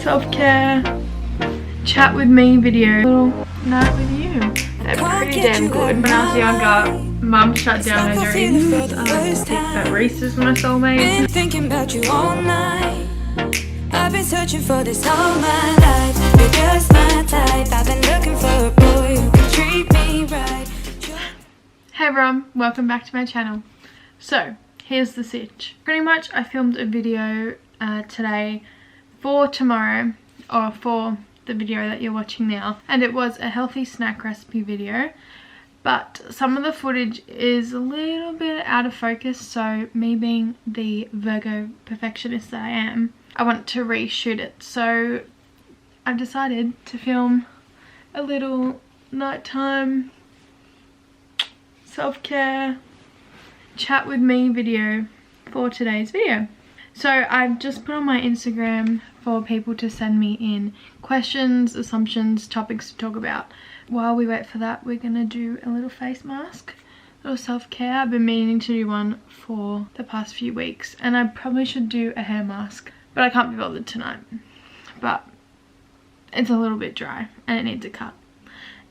self-care, chat with me video, little night with you. They're pretty damn good. When I was younger, Mum shut down her dreams to take that races with my soulmates. Thinking about you all night. I've been searching for this all my life. You're just my type. I've been looking for a boy who can treat me right. Hey everyone, welcome back to my channel. So here's the sitch. Pretty much I filmed a video today for tomorrow, or for the video that you're watching now, and it was a healthy snack recipe video, but some of the footage is a little bit out of focus, so me being the Virgo perfectionist that I am, I want to reshoot it. So I've decided to film a little nighttime self-care chat with me video for today's video. So I've just put on my Instagram for people to send me in questions, assumptions, topics to talk about. While we wait for that, we're gonna do a little face mask, a little self-care. I've been meaning to do one for the past few weeks, and I probably should do a hair mask, but I can't be bothered tonight. But it's a little bit dry and it needs a cut.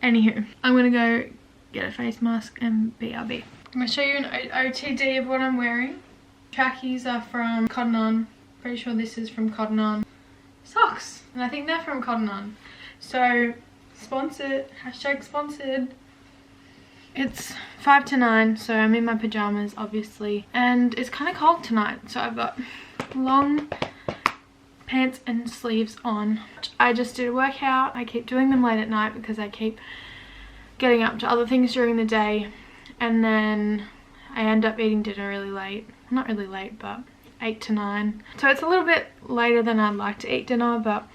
Anywho, I'm gonna go get a face mask and BRB. I'm gonna show you an OTD of what I'm wearing. Trackies are from Cotton On. Pretty sure this is from Cotton On. Socks, and I think they're from Cotton On. So sponsored, hashtag sponsored. It's 5 to 9, so I'm in my pajamas obviously, and it's kind of cold tonight, so I've got long pants and sleeves on. I just did a workout. I keep doing them late at night because I keep getting up to other things during the day, and then I end up eating dinner really late. Not really late, but 8 to 9. So it's a little bit later than I'd like to eat dinner, but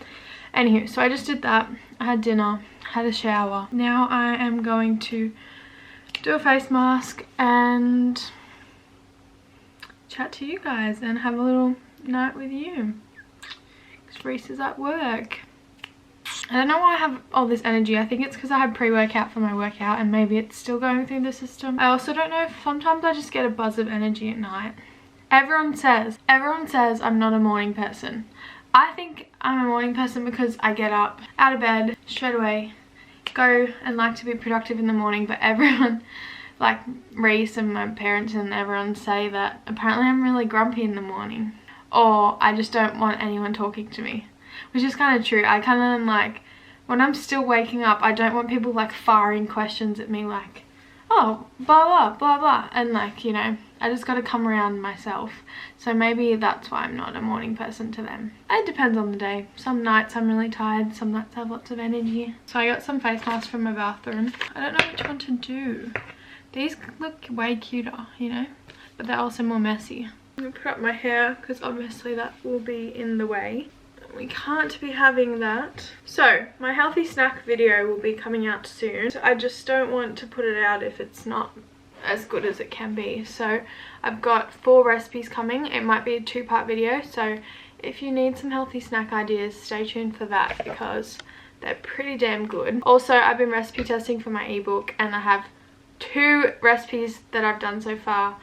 anywho, so I just did that. I had dinner, had a shower. Now I am going to do a face mask and chat to you guys and have a little night with you. Because Reese is at work. I don't know why I have all this energy. I think it's because I had pre-workout for my workout and maybe it's still going through the system. I also don't know if sometimes I just get a buzz of energy at night. Everyone says I'm not a morning person. I think I'm a morning person because I get up out of bed straight away, go and like to be productive in the morning, but everyone, like Reese and my parents and everyone, say that apparently I'm really grumpy in the morning, or I just don't want anyone talking to me. Which is kind of true. I kind of am like, when I'm still waking up, I don't want people like firing questions at me like, oh, blah, blah, blah, blah. And like, you know, I just got to come around myself. So maybe that's why I'm not a morning person to them. It depends on the day. Some nights I'm really tired. Some nights I have lots of energy. So I got some face masks from my bathroom. I don't know which one to do. These look way cuter, you know, but they're also more messy. I'm going to put up my hair because obviously that will be in the way. We can't be having that. So my healthy snack video will be coming out soon. So I just don't want to put it out if it's not as good as it can be. So I've got 4 recipes coming. It might be a 2-part video, so if you need some healthy snack ideas, stay tuned for that because they're pretty damn good. Also, I've been recipe testing for my ebook and I have 2 recipes that I've done so far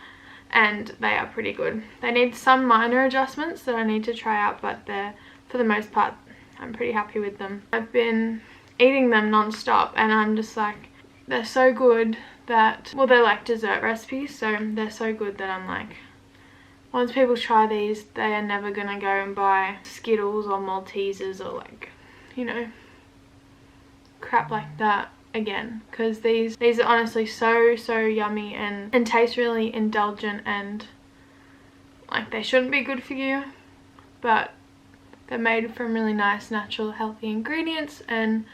and they are pretty good. They need some minor adjustments that I need to try out, but they're, for the most part, I'm pretty happy with them. I've been eating them non-stop and I'm just like, they're so good that, well, they're like dessert recipes, so they're so good that I'm like, once people try these, they are never gonna go and buy Skittles or Maltesers or like, you know, crap like that again, because these are honestly so yummy and taste really indulgent, and like they shouldn't be good for you, but they're made from really nice natural healthy ingredients and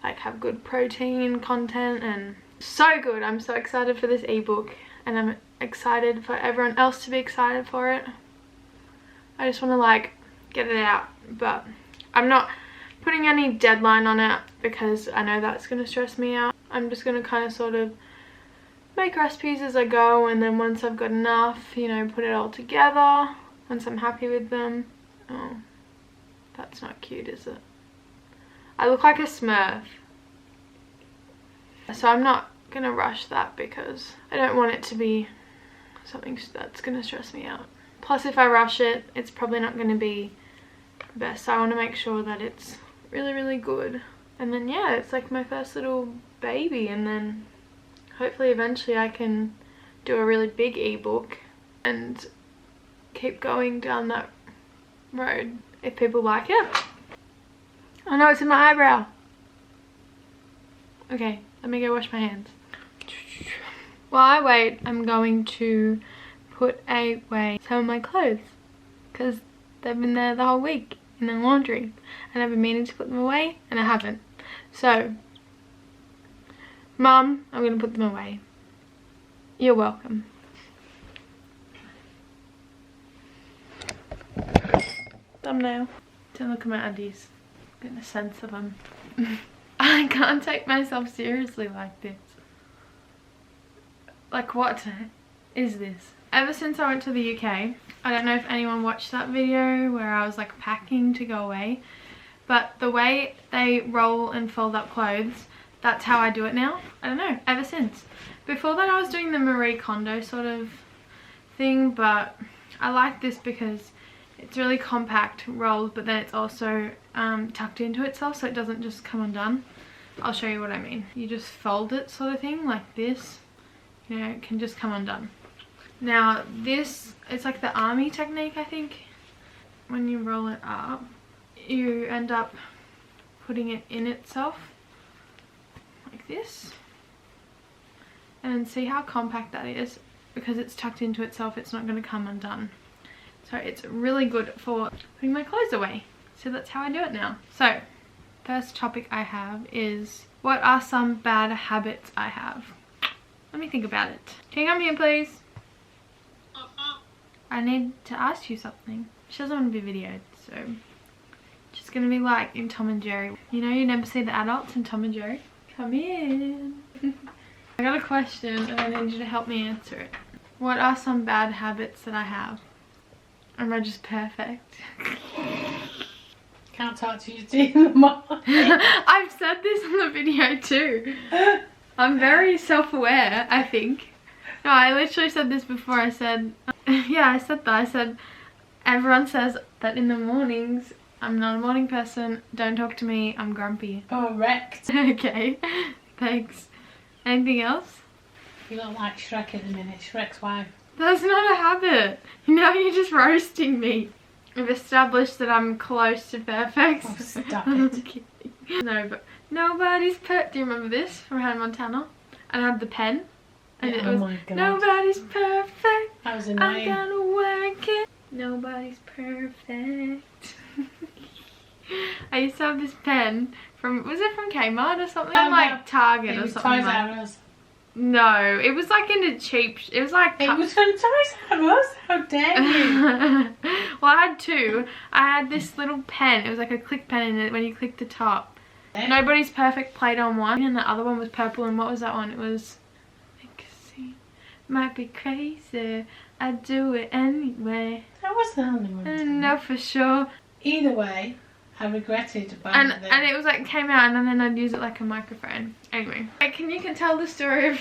like have good protein content and so good. I'm so excited for this ebook and I'm excited for everyone else to be excited for it. I just want to like get it out, but I'm not putting any deadline on it because I know that's going to stress me out. I'm just going to kind of sort of make recipes as I go, and then once I've got enough, you know, put it all together once I'm happy with them. Oh, that's not cute, is it? I look like a Smurf. So I'm not going to rush that because I don't want it to be something that's going to stress me out. Plus if I rush it, it's probably not going to be best. So I want to make sure that it's really, really good. And then yeah, it's like my first little baby, and then hopefully eventually I can do a really big ebook and keep going down that road if people like it. Oh no, it's in my eyebrow. Okay, let me go wash my hands. While I wait, I'm going to put away some of my clothes because they've been there the whole week in the laundry and I've been meaning to put them away and I haven't. So, Mum, I'm going to put them away. You're welcome. Thumbnail. Don't look at my undies. Getting a sense of them. I can't take myself seriously like this. Like, what is this? Ever since I went to the UK, I don't know if anyone watched that video where I was like packing to go away, but the way they roll and fold up clothes, that's how I do it now. I don't know, ever since. Before that I was doing the Marie Kondo sort of thing, but I like this because it's really compact rolled, but then it's also tucked into itself so it doesn't just come undone. I'll show you what I mean. You just fold it sort of thing like this. You know, it can just come undone. Now this, it's like the army technique, I think. When you roll it up, you end up putting it in itself like this. And see how compact that is? Because it's tucked into itself, it's not going to come undone. So it's really good for putting my clothes away. So that's how I do it now. So first topic I have is, what are some bad habits I have? Let me think about it. Can you come here please? I need to ask you something. She doesn't want to be videoed, so she's gonna be like in Tom and Jerry. You know, you never see the adults in Tom and Jerry? Come in. I got a question and I need you to help me answer it. What are some bad habits that I have? Am I just perfect? Can't talk to you in the morning. I've said this in the video too. I'm very self-aware, I think. No, I literally said this before. I said, yeah, I said that. I said, everyone says that in the mornings, I'm not a morning person. Don't talk to me. I'm grumpy. Correct. Okay, thanks. Anything else? You look like Shrek at the minute. Shrek's wife. That's not a habit. Now you're just roasting me. I've established that I'm close to perfect. Oh, stop it. No, but nobody's perfect. Do you remember this from Hannah Montana? And I had the pen. And Yeah, it oh was, my God. nobody's perfect. That was I'm annoying. gonna work it. Nobody's perfect. I used to have this pen from, was it from Kmart or something? Oh, Like no. Target It or was something Toys like. R Us. No, it was like in a cheap, it was like. It was from Toys R Us. How dare you? Well, I had two. I had this little pen. It was like a click pen, and when you click the top, Nobody's Perfect played on one, and the other one was purple. And what was that one? It was, might be crazy, I do it anyway. That was the only one. I know for sure. Either way, I regretted buying them. And it was like came out, and then I'd use it like a microphone. Anyway, can you tell the story of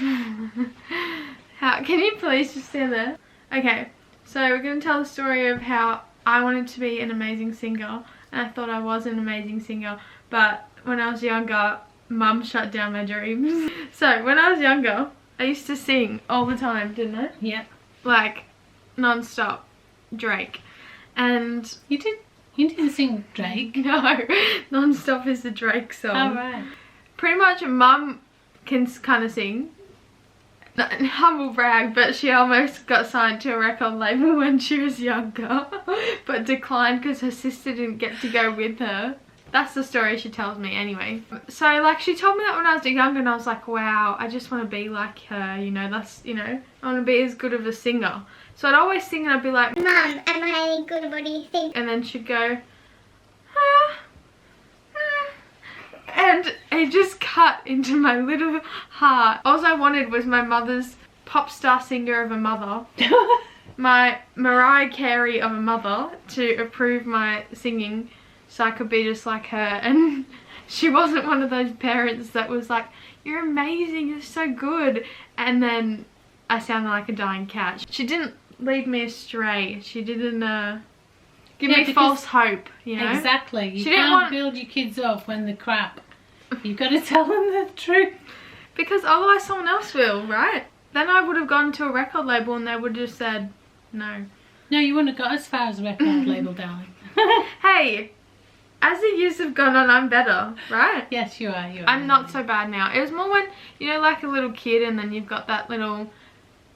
how? Can you please just stand there? Okay, so we're gonna tell the story of how I wanted to be an amazing singer, and I thought I was an amazing singer, but when I was younger, Mum shut down my dreams. So when I was younger, I used to sing all the time, didn't I? Yeah. Like non-stop Drake. And You didn't sing Drake. no, non-stop is the Drake song. Oh, right. Pretty much Mum can kind of sing. Humble brag, but she almost got signed to a record label when she was younger, but declined because her sister didn't get to go with her. That's the story she tells me anyway. So like she told me that when I was younger, and I was like, wow, I just want to be like her, you know, that's, you know, I want to be as good of a singer. So I'd always sing and I'd be like, Mum, am I good? What do you think? and then she'd go, ah, and it just cut into my little heart. All I wanted was my mother's pop star singer of a mother, my Mariah Carey of a mother, to approve my singing so I could be just like her. And she wasn't one of those parents that was like, you're amazing, you're so good, and then I sounded like a dying cat. She didn't lead me astray. She didn't give Yeah, me because- false hope, you know? Exactly. You She didn't can't want- build your kids up when they're crap. You've got to tell them the truth. Because otherwise someone else will, right? Then I would have gone to a record label and they would have just said no. No, you wouldn't have got as far as a record label, darling. Hey, as the years have gone on, I'm better, right? Yes, you are. You are. I'm not so bad now. It was more when, you know, like a little kid and then you've got that little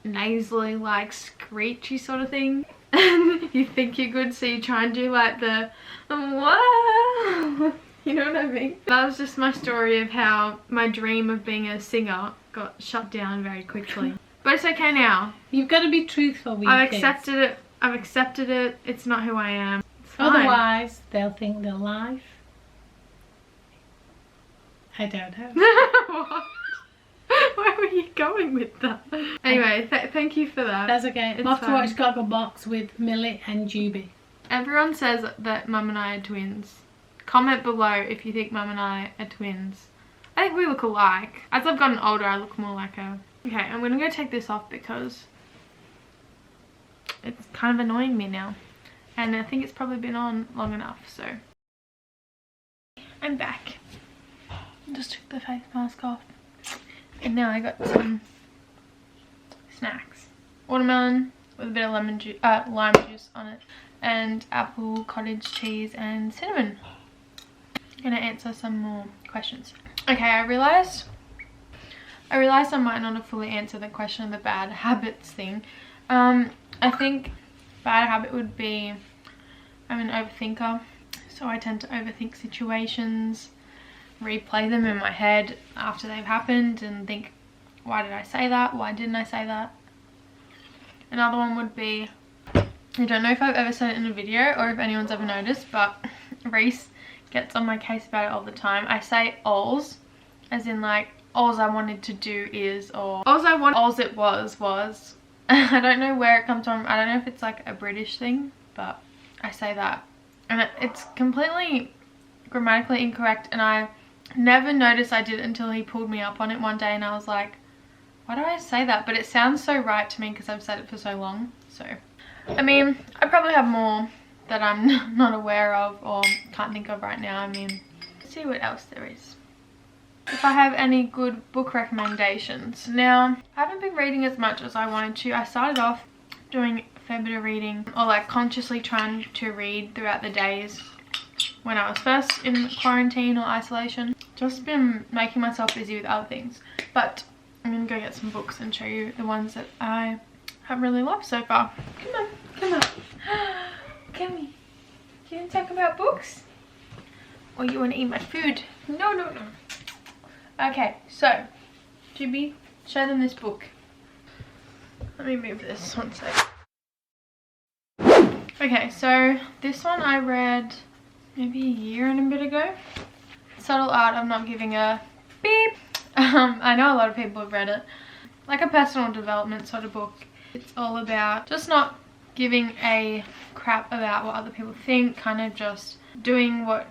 nasally, like, screechy sort of thing. And you think you're good, so you try and do, like, the, wow. You know what I mean? That was just my story of how my dream of being a singer got shut down very quickly. But it's okay now. You've got to be truthful with your I've kids. accepted it. I've accepted it. It's not who I am. It's fine. Otherwise, they'll think their life. I don't know. What? Where were you going with that? Anyway, thank you for that. That's okay. It's I'm off to fine. watch Gogglebox with Millie and Juby. Everyone says that Mum and I are twins. Comment below if you think Mum and I are twins. I think we look alike. As I've gotten older, I look more like her. Okay, I'm gonna go take this off because it's kind of annoying me now. And I think it's probably been on long enough, so. I'm back. Just took the face mask off. And now I got some snacks. Watermelon with a bit of lemon juice, lime juice on it. And apple, cottage cheese and cinnamon. I'm gonna answer some more questions. Okay, I realized I might not have fully answered the question of the bad habits thing. I think bad habit would be I'm an overthinker, so I tend to overthink situations, replay them in my head after they've happened and think, why did I say that? Why didn't I say that? Another one would be, I don't know if I've ever said it in a video or if anyone's ever noticed, but Reese gets on my case about it all the time. I say alls, as in like, alls I wanted to do is, or alls it was. I don't know where it comes from. I don't know if it's like a British thing, but I say that. And it's completely grammatically incorrect, and I never noticed I did it until he pulled me up on it one day, and I was like, why do I say that? But it sounds so right to me because I've said it for so long. So, I mean, I probably have more that I'm not aware of or can't think of right now. I mean, let's see what else there is. If I have any good book recommendations. Now, I haven't been reading as much as I wanted to. I started off doing a fair bit of reading, or like consciously trying to read throughout the days when I was first in quarantine or isolation. Just been making myself busy with other things. But I'm gonna go get some books and show you the ones that I have really loved so far. Come on, come on. Come here. You want to talk about books? Or you want to eat my food? No, no, no. Okay, so, Juby, show them this book. Let me move this one sec. Okay, so this one I read maybe a year and a bit ago. Subtle Art of Not Giving a Beep. I know a lot of people have read it. Like a personal development sort of book. It's all about just not giving a crap about what other people think, kind of just doing what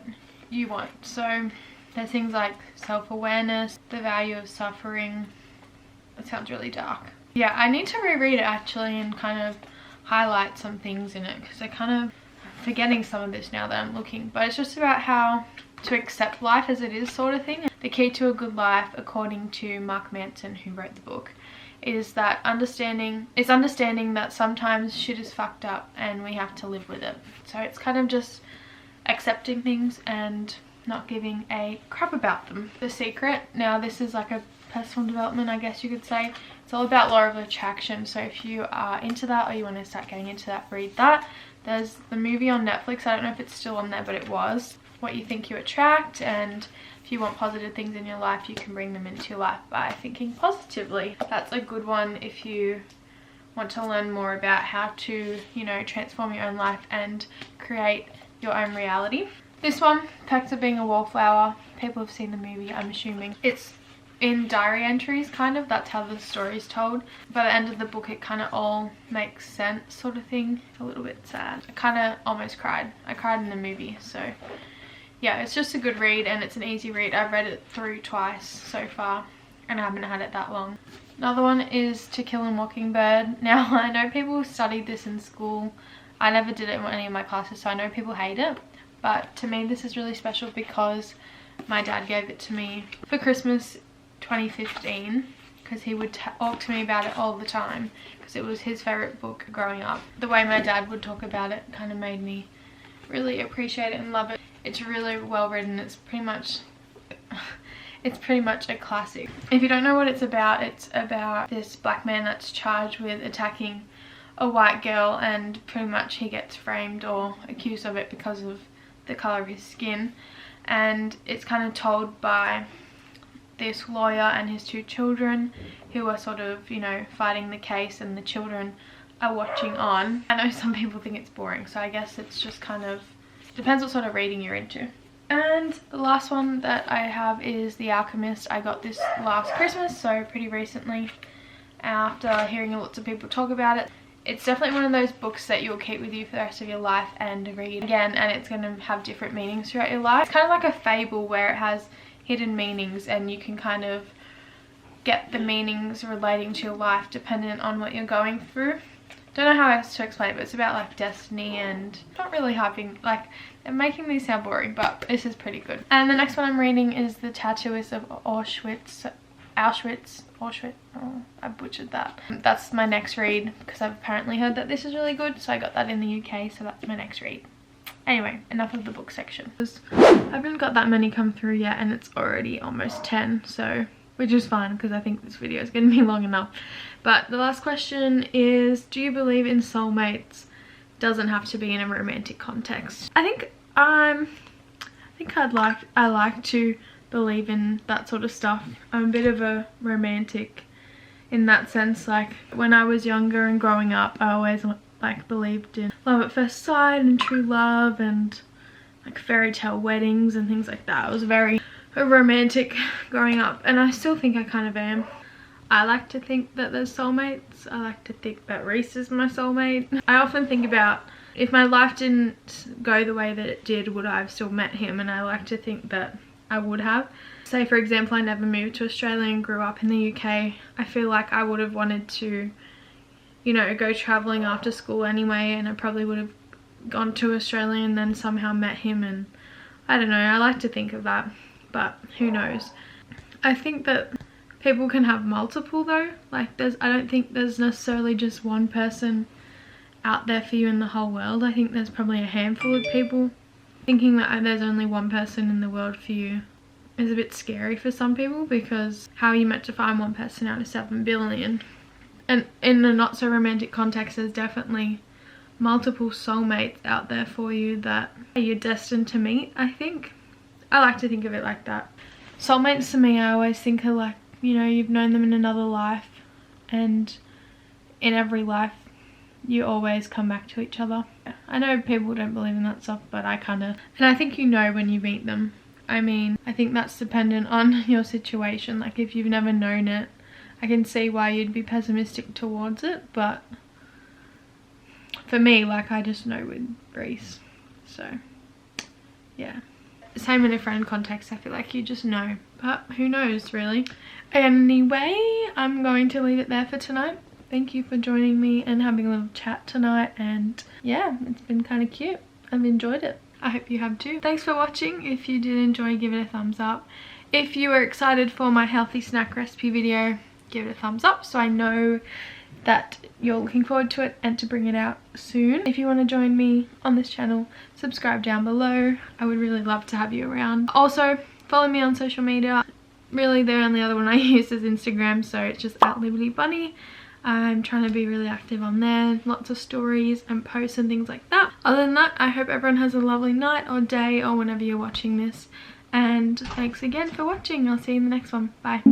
you want. So there's things like self-awareness, the value of suffering. It sounds really dark. Yeah, I need to reread it actually and kind of highlight some things in it because I kind of forgetting some of this now that I'm looking. But it's just about how to accept life as it is sort of thing. The key to a good life, according to Mark Manson, who wrote the book, is that understanding that sometimes shit is fucked up and we have to live with it. So it's kind of just accepting things and not giving a crap about them. The Secret, now this is like a personal development, I guess you could say. It's all about law of attraction, so if you are into that or you want to start getting into that, read that. There's the movie on Netflix, I don't know if it's still on there, but it was. What you think you attract, and if you want positive things in your life, you can bring them into your life by thinking positively. That's a good one if you want to learn more about how to, you know, transform your own life and create your own reality. This one, Perks of Being a Wallflower. People have seen the movie, I'm assuming. It's in diary entries, kind of. That's how the story is told. By the end of the book, it kind of all makes sense, sort of thing. A little bit sad. I kind of almost cried. I cried in the movie, so yeah, it's just a good read and it's an easy read. I've read it through twice so far and I haven't had it that long. Another one is To Kill a Mockingbird. Now, I know people studied this in school I never did it in any of my classes, so I know people hate it. But to me, this is really special because my dad gave it to me for Christmas 2015, because he would talk to me about it all the time because it was his favorite book growing up. The way my dad would talk about it kind of made me really appreciate it and love it. It's really well written. It's pretty much a classic. If you don't know what it's about this black man that's charged with attacking a white girl, and pretty much he gets framed or accused of it because of the color of his skin. And it's kind of told by this lawyer and his 2 children who are sort of, you know, fighting the case, and the children are watching on. I know some people think it's boring, so I guess it's just kind of depends what sort of reading you're into. And the last one that I have is The Alchemist. I got this last Christmas, so pretty recently, after hearing lots of people talk about it. It's definitely one of those books that you'll keep with you for the rest of your life and read again, and it's going to have different meanings throughout your life. It's kind of like a fable where it has hidden meanings, and you can kind of get the meanings relating to your life dependent on what you're going through. Don't know how else to explain it, but it's about like destiny, and not really hyping, like they're making these sound boring, but this is pretty good. And the next one I'm reading is The Tattooist of Auschwitz. Oh, I butchered that. That's my next read because I've apparently heard that this is really good, so I got that in the UK, so that's my next read. Anyway, enough of the book section. I haven't got that many come through yet, and it's already almost 10, so which is fine because I think this video is going to be long enough. But the last question is, do you believe in soulmates? Doesn't have to be in a romantic context. I like to believe in that sort of stuff. I'm a bit of a romantic in that sense. Like when I was younger and growing up, I always like believed in love at first sight and true love and like fairy tale weddings and things like that. I was very romantic growing up, and I still think I kind of am. I like to think that there's soulmates. I like to think that Reese is my soulmate. I often think about if my life didn't go the way that it did, would I have still met him? And I like to think that I would have. Say for example, I never moved to Australia and grew up in the UK. I feel like I would have wanted to, you know, go travelling after school anyway, and I probably would have gone to Australia and then somehow met him, and I don't know, I like to think of that, but who knows. I think that people can have multiple though, like I don't think there's necessarily just one person out there for you in the whole world. I think there's probably a handful of people. Thinking that there's only one person in the world for you is a bit scary for some people, because how are you meant to find one person out of 7 billion? And in a not so romantic context, there's definitely multiple soulmates out there for you that you're destined to meet, I think. I like to think of it like that. Soulmates to me, I always think of like, you know, you've known them in another life, and in every life you always come back to each other. I know people don't believe in that stuff, but I kind of, and I think you know when you meet them. I mean, I think that's dependent on your situation. Like if you've never known it, I can see why you'd be pessimistic towards it, but for me, like I just know with Reese, so yeah. Same in a friend context, I feel like you just know, but who knows really. Anyway, I'm going to leave it there for tonight. Thank you for joining me and having a little chat tonight, and yeah, it's been kind of cute. I've enjoyed it. I hope you have too. Thanks for watching. If you did enjoy, give it a thumbs up. If you were excited for my healthy snack recipe video, give it a thumbs up so I know that you're looking forward to it and to bring it out soon. If you want to join me on this channel, subscribe down below. I would really love to have you around. Also, follow me on social media. Really, the only other one I use is Instagram, so it's just @LibertyBunny. I'm trying to be really active on there, lots of stories and posts and things like that. Other than that, I hope everyone has a lovely night or day or whenever you're watching this, and thanks again for watching. I'll see you in the next one. Bye.